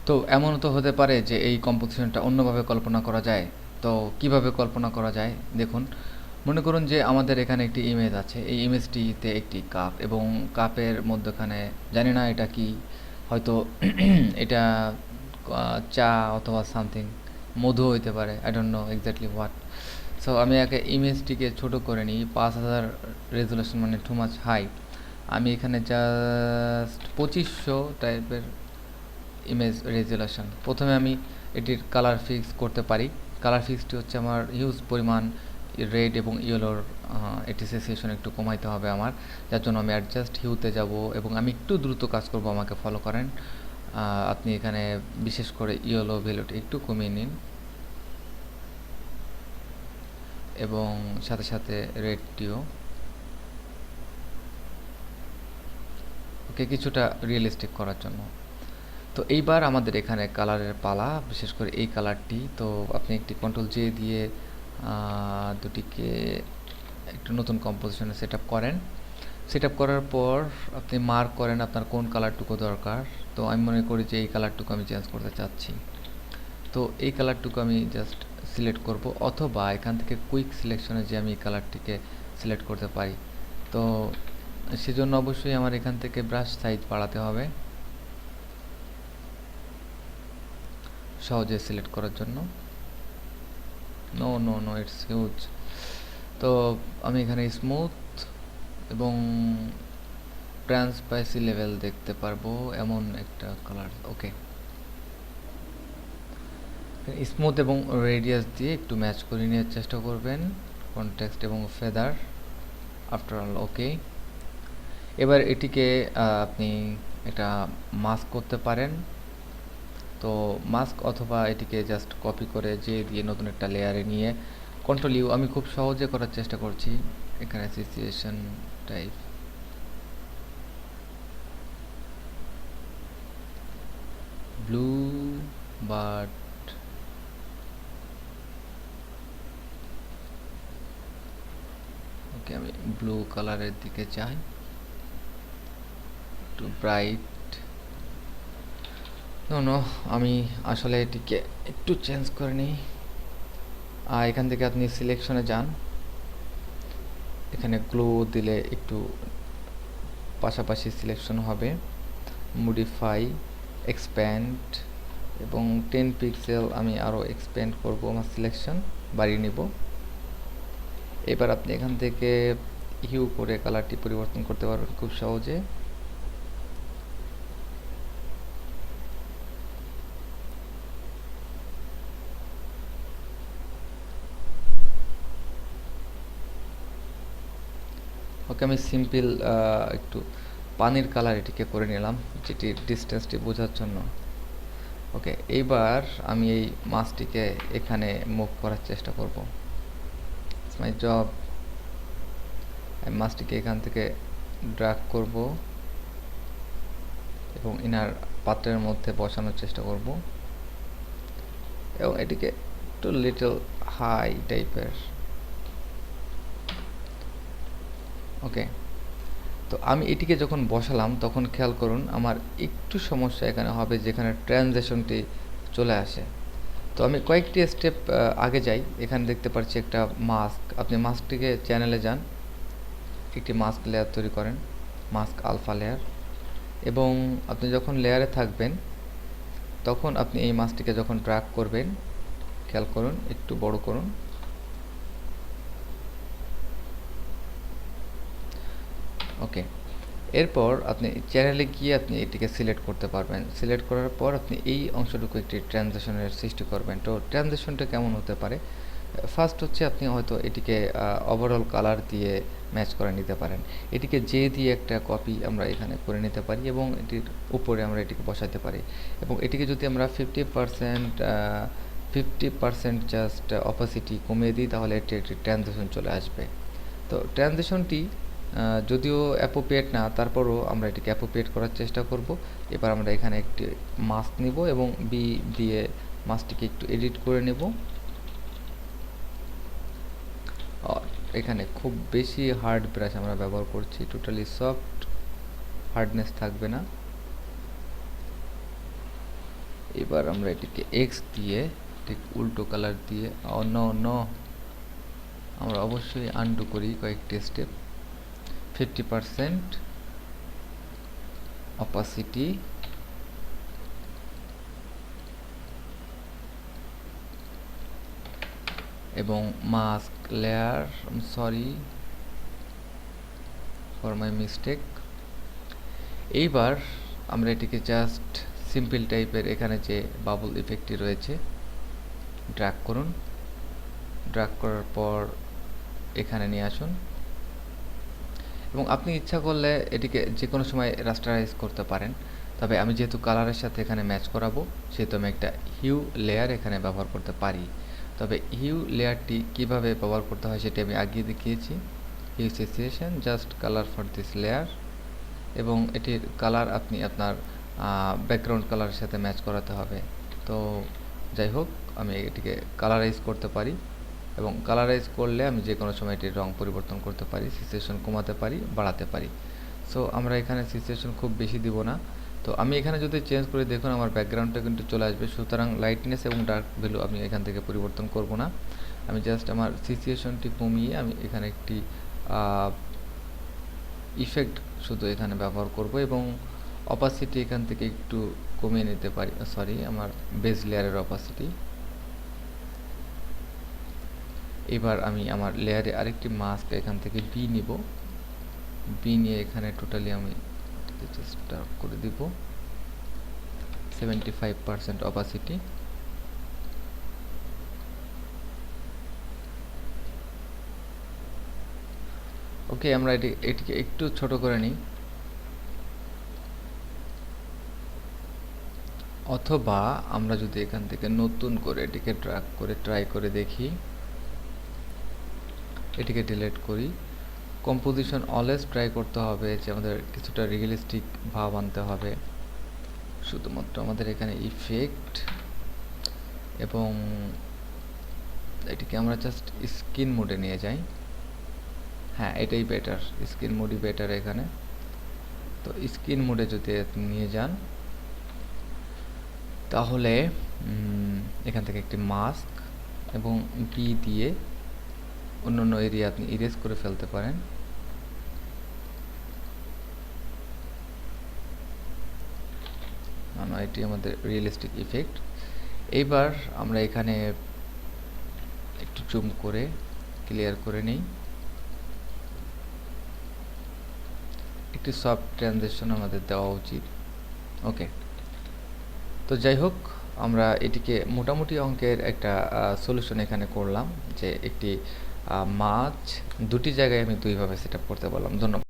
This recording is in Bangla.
তো এমনও তো হতে পারে যে এই কম্পোজিশনটা অন্যভাবে কল্পনা করা যায়। তো কিভাবে কল্পনা করা যায় দেখুন, মনে করুন যে আমাদের এখানে একটি ইমেজ আছে, এই ইমেজটিতে একটি কাপ এবং কাপের মধ্যখানে জানি না এটা কি, হয়তো এটা চা অথবা সামথিং, মধু হইতে পারে, I don't know exactly what. So আমি আগে ইমেজটিকে ছোট করে নিই, 5000 রেজুলেশন মানে টু মাচ হাই। আমি এখানে জাস্ট 2500 টাইপের ইমেজ রেজুলেশন, প্রথমে আমি এটির কালার ফিক্স করতে পারি। কালার ফিক্সটি হচ্ছে আমার হিউজ পরিমাণ রেড এবং ইয়েলোর এটি সেসিয়েশন একটু কমাইতে হবে আমার, যার জন্য আমি অ্যাডজাস্ট হিউতে যাব এবং আমি একটু দ্রুত কাজ করব, আমাকে ফলো করেন। আপনি এখানে বিশেষ করে ইয়েলো ভ্যালুটি একটু কমিয়ে নিন এবং সাথে সাথে রেডটিও ওকে কিছুটা রিয়েলিস্টিক করার জন্য। তো এইবার আমাদের এখানে কালারের পালা, বিশেষ করে এই কালারটি। তো আপনি একটি কন্ট্রোল জে দিয়ে দুটিকে একটু নতুন কম্পোজিশনে সেট আপ করেন। সেট আপ করার পর আপনি মার্ক করেন আপনার কোন কালারটুকু দরকার। তো আমি মনে করি যে এই কালারটুকু আমি চেঞ্জ করতে চাচ্ছি, তো এই কালারটুকু আমি জাস্ট সিলেক্ট করব, অথবা এখান থেকে কুইক সিলেকশনে যে আমি এই কালারটিকে সিলেক্ট করতে পারি। তো সেজন্য অবশ্যই আমার এখান থেকে ব্রাশ সাইজ বাড়াতে হবে সহজে সিলেক্ট করার জন্য। No no no, it's huge. তো আমি এখানে স্মুথ এবং ট্রান্সপারেন্সি লেভেল দেখতে পারবো এমন একটা কালার। ওকে, স্মুথ এবং রেডিয়াস দিয়ে একটু ম্যাচ করে নেওয়ার চেষ্টা করবেন, কনটেক্সট এবং ফেদার। আফটার অল ওকে, এবার এটিকে আপনি একটা মাস্ক করতে পারেন। তো মাস্ক অথবা এটিকে জাস্ট কপি করে যে দিয়ে নতুন একটা লেয়ারে নিয়ে কন্ট্রোল ইউ, আমি খুব সহজে করার চেষ্টা করছি। এখানে সিচুয়েশন টাইপ ব্লু, বাট ওকে, আমি ব্লু কালারের দিকে চাই, একটু ব্রাইট। নো নো, আমি আসলে এটিকে একটু চেঞ্জ করে নিই। এখান থেকে আপনি সিলেকশনে যান, এখানে গ্লো দিলে একটু পাশাপাশি সিলেকশন হবে। মডিফাই, এক্সপ্যান্ড এবং 10 পিক্সেল আমি আরও এক্সপ্যান্ড করব, আমার সিলেকশন বাড়িয়ে নিব। এবার আপনি এখান থেকে হিউ করে কালারটি পরিবর্তন করতে পারবেন খুব সহজে। ওকে, আমি সিম্পল একটু পানির কালার এটিকে করে নিলাম, যেটি ডিস্টেন্সটি বোঝার জন্য। ওকে, এইবার আমি এই মাছটিকে এখানে মুভ করার চেষ্টা করব। It's my job. আমি মাছটিকে এখান থেকে ড্র্যাগ করব এবং ইনার পাত্রের মধ্যে বসানোর চেষ্টা করব এবং এটিকে একটু লিটল হাই টাইপের। ওকে, তো আমি এটিকে যখন বসালাম তখন খেয়াল করুন আমার একটু সমস্যা এখানে হবে, যেখানে ট্রানজিশনটি চলে আসে। তো আমি কয়েকটি স্টেপ আগে যাই, এখানে দেখতে পাচ্ছি একটা মাস্ক। আপনি মাস্কটিকে চ্যানেলে যান, একটি মাস্ক লেয়ার তৈরি করেন, মাস্ক আলফা লেয়ার, এবং আপনি যখন লেয়ারে থাকবেন তখন আপনি এই মাস্কটিকে যখন ড্র্যাগ করবেন, খেয়াল করুন একটু বড় করুন। ওকে, এরপর আপনি চ্যানেলে গিয়ে আপনি এটিকে সিলেক্ট করতে পারবেন। সিলেক্ট করার পর আপনি এই অংশটুকু একটি ট্রানজিশনের সৃষ্টি করবেন। তো ট্রানজিশনটা কেমন হতে পারে? ফার্স্ট হচ্ছে আপনি হয়তো এটিকে ওভারঅল কালার দিয়ে ম্যাচ করে নিতে পারেন। এটিকে যে দিয়ে একটা কপি আমরা এখানে করে নিতে পারি এবং এটির উপরে আমরা এটিকে বসাতে পারি, এবং এটিকে যদি আমরা 50% জাস্ট অপাসিটি কমিয়ে দিই তাহলে এটি একটি ট্রানজিশন চলে আসবে। তো ট্রানজিশনটি যদিও অ্যাপ্রোপ্রিয়েট না, তারপরও আমরা এটিকে অ্যাপ্রোপ্রিয়েট করার চেষ্টা করব। এবার আমরা এখানে একটি মাস্ক নিব এবং বি দিয়ে মাস্কটিকে একটু এডিট করে নেব। এখানে খুব বেশি হার্ড ব্রাশ আমরা ব্যবহার করছি, টোটালি সফট, হার্ডনেস থাকবে না। এবার আমরা এটিকে এক্স দিয়ে ঠিক উল্টো কালার দিয়ে অন্য অন্য আমরা অবশ্যই আনডু করি কয়েকটি স্টেপ। 50% অপাসিটি এবং mask layer, sorry for my mistake. এইবার আমরা এটিকে জাস্ট সিম্পল টাইপের এখানে যে বাবল ইফেক্টটি রয়েছে ড্র্যাগ করুন, ড্র্যাগ করার পর এখানে নিয়ে আসুন এবং আপনি ইচ্ছা করলে এটিকে যে কোনো সময় রাস্টারাইজ করতে পারেন। তবে আমি যেহেতু কালারের সাথে এখানে ম্যাচ করাবো সেহেতু আমি একটা হিউ লেয়ার এখানে ব্যবহার করতে পারি। তবে হিউ লেয়ারটি কিভাবে ব্যবহার করতে হয় সেটি আমি আগে দেখিয়েছি। Hue situation just colour for this layer এবং এটির কালার আপনি আপনার ব্যাকগ্রাউন্ড কালারের সাথে ম্যাচ করাতে হবে। তো যাই হোক, আমি এটিকে কালারাইজ করতে পারি এবং কালারাইজ করলে আমি যে কোনো সময় এটির রং পরিবর্তন করতে পারি, সিচুয়েশন কমাতে পারি, বাড়াতে পারি। সো আমরা এখানে সিচুয়েশন খুব বেশি দিব না। তো আমি এখানে যদি চেঞ্জ করে দেখুন আমার ব্যাকগ্রাউন্ডটা কিন্তু চলে আসবে। সুতরাং লাইটনেস এবং ডার্ক ভ্যালু আমি এখান থেকে পরিবর্তন করব না। আমি জাস্ট আমার সিচুয়েশনটি কমিয়ে আমি এখানে একটি ইফেক্ট শুধু এখানে ব্যবহার করব এবং অপাসিটি এখান থেকে একটু কমিয়ে নিতে পারি, সরি আমার বেস লেয়ারের অপাসিটি। এবার আমি আমার লেয়ারে আরেকটি মাস্ক এখান থেকে বি নিব, বি নিয়ে এখানে টোটালি আমি চেষ্টা করে দিব 75% অপাসিটি। ওকে, আমরা এটিকে একটু ছোট করে নিই, অথবা আমরা যদি এখান থেকে নতুন করে এটিকে ড্র্যাগ করে ট্রাই করে দেখি, এটিকে ডিলিট করি। কম্পোজিশন অলওয়েজ ট্রাই করতে হবে যে আমাদের কিছুটা রিয়েলিস্টিক ভাব আনতে হবে। শুধুমাত্র আমাদের এখানে ইফেক্ট এবং এটিকে আমরা জাস্ট স্ক্রিন মোডে নিয়ে যাই। হ্যাঁ, এটাই বেটার, স্ক্রিন মোডই বেটার এখানে। তো স্ক্রিন মোডে যদি আপনি নিয়ে যান তাহলে এখান থেকে একটি মাস্ক এবং বি দিয়ে অন্য এরিয়া আপনি ইরেজ করে ফেলতে পারেন। এটি আমাদের রিয়েলিস্টিক ইফেক্ট। এইবার আমরা এখানে একটু জুম করে ক্লিয়ার করে নিই, একটি সফট ট্রানজিশন আমাদের দেওয়া উচিত। ওকে, তো যাই হোক, আমরা এটিকে মোটামুটি অঙ্কের একটা সলিউশন এখানে করলাম যে একটি মাছ দুটি জায়গায় আমি দুইভাবে সেট আপ করতে পারলাম। ধন্যবাদ।